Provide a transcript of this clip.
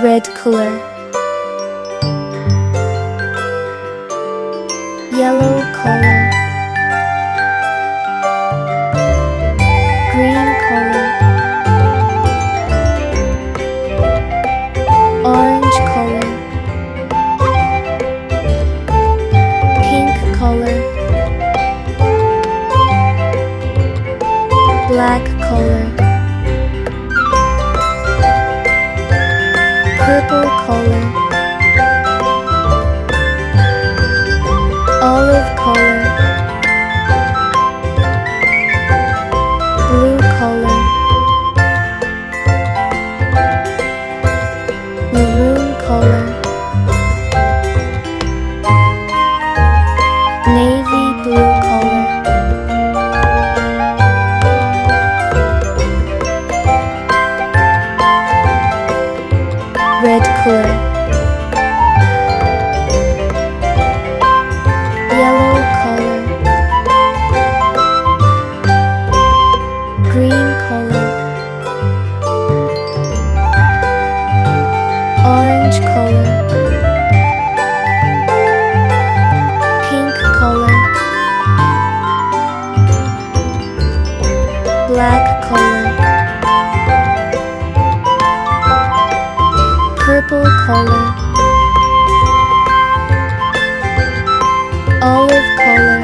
red color, yellow color, green color, orange color, pink color, black color, purple color, olive color, blue color, maroon color, navy blue color, red color, yellow color, green color, orange color, pink color, black color, purple color, olive color,